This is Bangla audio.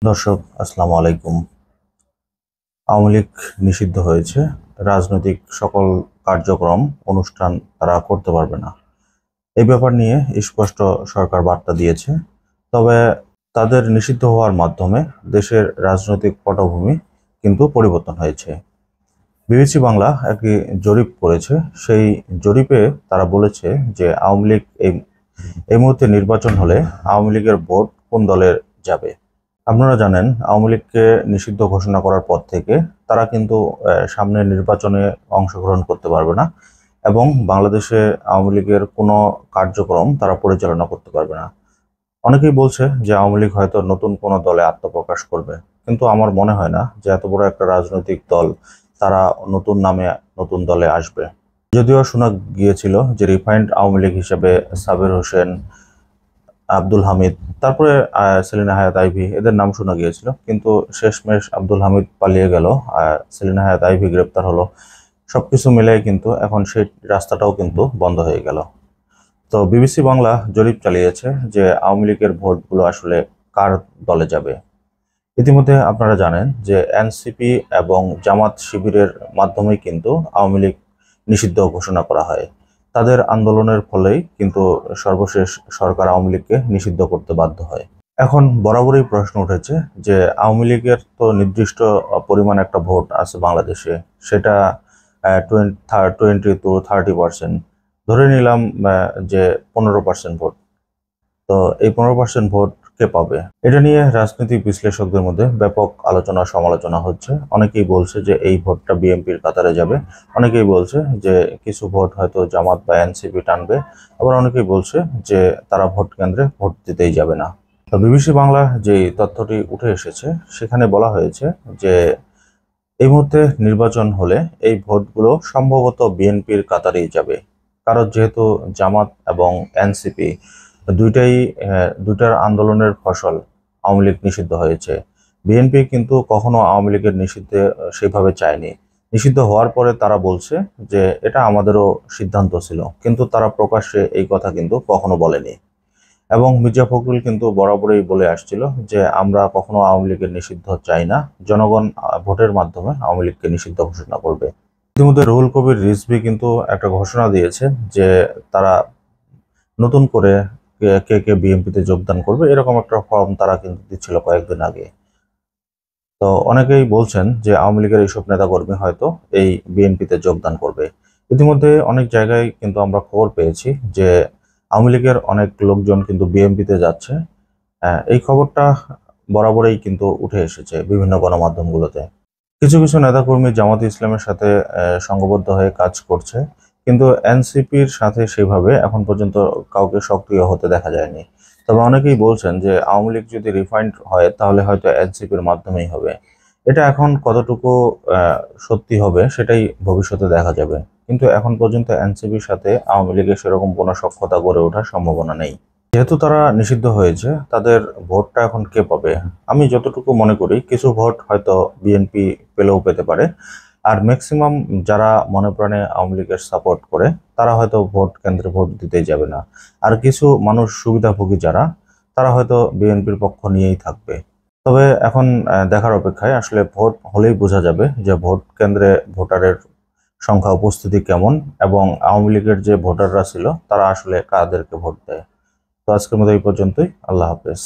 দর্শক আসসালামু আলাইকুম। আওয়ামী লীগ নিষিদ্ধ হয়েছে। রাজনৈতিক সকল কার্যক্রম অনুষ্ঠান তারা করতে পারবে না, এই ব্যাপার নিয়ে স্পষ্ট সরকার বার্তা দিয়েছে। তবে তাদের নিষিদ্ধ হওয়ার মাধ্যমে দেশের রাজনৈতিক পটভূমি কিন্তু পরিবর্তন হয়েছে। বিবিসি বাংলা একটি জরিপ করেছে। সেই জরিপে তারা বলেছে যে আওয়ামী লীগ এই মুহূর্তে নির্বাচন হলে আওয়ামী লীগের ভোট কোন দলের যাবে। আপনারা জানেন, আওয়ামী লীগকে নিষিদ্ধ ঘোষণা করার পর থেকে তারা কিন্তু সামনের নির্বাচনে অংশগ্রহণ করতে পারবে না এবং বাংলাদেশে আওয়ামী লীগের কোনো কার্যক্রম তারা পরিচালনা করতে পারবে না। অনেকেই বলছে যে আওয়ামী লীগ হয়তো নতুন কোনো দলে আত্মপ্রকাশ করবে, কিন্তু আমার মনে হয় না যে এত বড় একটা রাজনৈতিক দল তারা নতুন নামে নতুন দলে আসবে। যদিও শোনা গিয়েছিল যে রিফাইন্ড আওয়ামী লীগ হিসেবে সাবের হোসেন, আব্দুল হামিদ, তারপরে সেলিনা হায়াৎ আইভি এদের নাম শোনা গিয়েছিল, কিন্তু শেষমেশ আব্দুল হামিদ পালিয়ে গেল, সেলিনা হায়াৎ আইভি গ্রেপ্তার হলো। সবকিছু মিলে কিন্তু এখন সেই রাস্তাটাও কিন্তু বন্ধ হয়ে গেল। তো বিবিসি বাংলা জরিপ চালিয়েছে যে আওয়ামী লীগের ভোটগুলো আসলে কার দলে যাবে। ইতিমধ্যে আপনারা জানেন যে এনসিপি এবং জামাত শিবিরের মাধ্যমেই কিন্তু আওয়ামী লীগ নিষিদ্ধ ঘোষণা করা হয়। তাদের আন্দোলনের ফলেই কিন্তু সর্বশেষ সরকার আওয়ামী লীগকে নিষিদ্ধ করতে বাধ্য হয়। এখন বরাবরই প্রশ্ন উঠেছে যে আওয়ামী লীগের তো নির্দিষ্ট পরিমাণ একটা ভোট আছে বাংলাদেশে, সেটা 20 to 30%, ধরে নিলাম যে 15% ভোট। তো এই 15% ভোট কে পাবে, এটা নিয়ে রাজনৈতিক বিশ্লেষকদের মধ্যে ব্যাপক আলোচনা সমালোচনা হচ্ছে। অনেকেই বলছে যে এই ভোটটা বিএনপির কাতারে যাবে, অনেকেই বলছে যে কিছু ভোট হয়তো জামাত বা এনসিপি টানবে, আবার অনেকেই বলছে যে তারা ভোট কেন্দ্রে ভোট দিতেই যাবে না। তো বিবিসি বাংলা যে তথ্যটি উঠে এসেছে সেখানে বলা হয়েছে যে এই মুহূর্তে নির্বাচন হলে এই ভোটগুলো সম্ভবত বিএনপির কাতারেই যাবে। কারণ যেহেতু জামাত এবং এনসিপি দুইটার আন্দোলনের ফসল আওয়ামী লীগ নিষিদ্ধ হয়েছে। বিএনপি কিন্তু কখনো আওয়ামী লীগের নিষিদ্ধে সেভাবে চায়নি। নিষিদ্ধ হওয়ার পরে তারা বলছে যে এটা আমাদেরও সিদ্ধান্ত ছিল, কিন্তু তারা প্রকাশ্যে এই কথা কিন্তু কখনো বলেনি। এবং মির্জা ফখরুল কিন্তু বরাবরই বলে আসছিল যে আমরা কখনো আওয়ামী লীগের নিষিদ্ধ চাই না, জনগণ ভোটের মাধ্যমে আওয়ামী লীগকে নিষিদ্ধ ঘোষণা করবে। ইতিমধ্যে রুহুল কবির রিজভী কিন্তু একটা ঘোষণা দিয়েছে যে তারা নতুন করে কে কে বিএনপিতে যোগদান করবে, এরকম একটা ফর্ম তারা কিন্তু দিচ্ছিল কয়েকদিন আগে। তো অনেকেই বলছেন যে আওয়ামী লীগের এইসব নেতাকর্মী হয়তো এই বিএনপিতে যোগদান করবে। ইতিমধ্যে অনেক জায়গায় কিন্তু আমরা খবর পেয়েছি যে আওয়ামী লীগের অনেক লোকজন কিন্তু বিএনপিতে যাচ্ছে। এই খবরটা বরাবরই কিন্তু উঠে এসেছে বিভিন্ন গণমাধ্যমগুলোতে। কিছু কিছু নেতাকর্মী জামাত ইসলামের সাথে সংঘবদ্ধ হয়ে কাজ করছে, কিন্তু এনসিপির সাথে সেভাবে এখন পর্যন্ত কাউকে সক্রিয় হতে দেখা যায়নি। তবে অনেকেই বলছেন যে আওয়ামী লীগ যদি রিফাইন্ড হয় তাহলে হয়তো এনসিপির মাধ্যমেই হবে। এটা এখন কতটুকু সত্যি হবে সেটাই ভবিষ্যতে দেখা যাবে, কিন্তু এখন পর্যন্ত এনসিপির সাথে আওয়ামী লীগের সেরকম কোনো সখ্যতা গড়ে ওঠার সম্ভাবনা নেই। যেহেতু তারা নিষিদ্ধ হয়েছে, তাদের ভোটটা এখন কে পাবে? আমি যতটুকু মনে করি কিছু ভোট হয়তো বিএনপি পেলেও পেতে পারে, আর ম্যাক্সিমাম যারা মনে প্রাণে আওয়ামী লীগের সাপোর্ট করে তারা হয়তো ভোট কেন্দ্রে ভোট দিতেই যাবে না। আর কিছু মানুষ সুবিধাভোগী যারা, তারা হয়তো বিএনপির পক্ষ নিয়েই থাকবে। তবে এখন দেখার অপেক্ষায়, আসলে ভোট হলেই বোঝা যাবে যে ভোট কেন্দ্রে ভোটারের সংখ্যা উপস্থিতি কেমন এবং আওয়ামী লীগের যে ভোটাররা ছিল তারা আসলে কাদেরকে ভোট দেয়। তো আজকের মতো এই পর্যন্তই। আল্লাহ হাফেজ।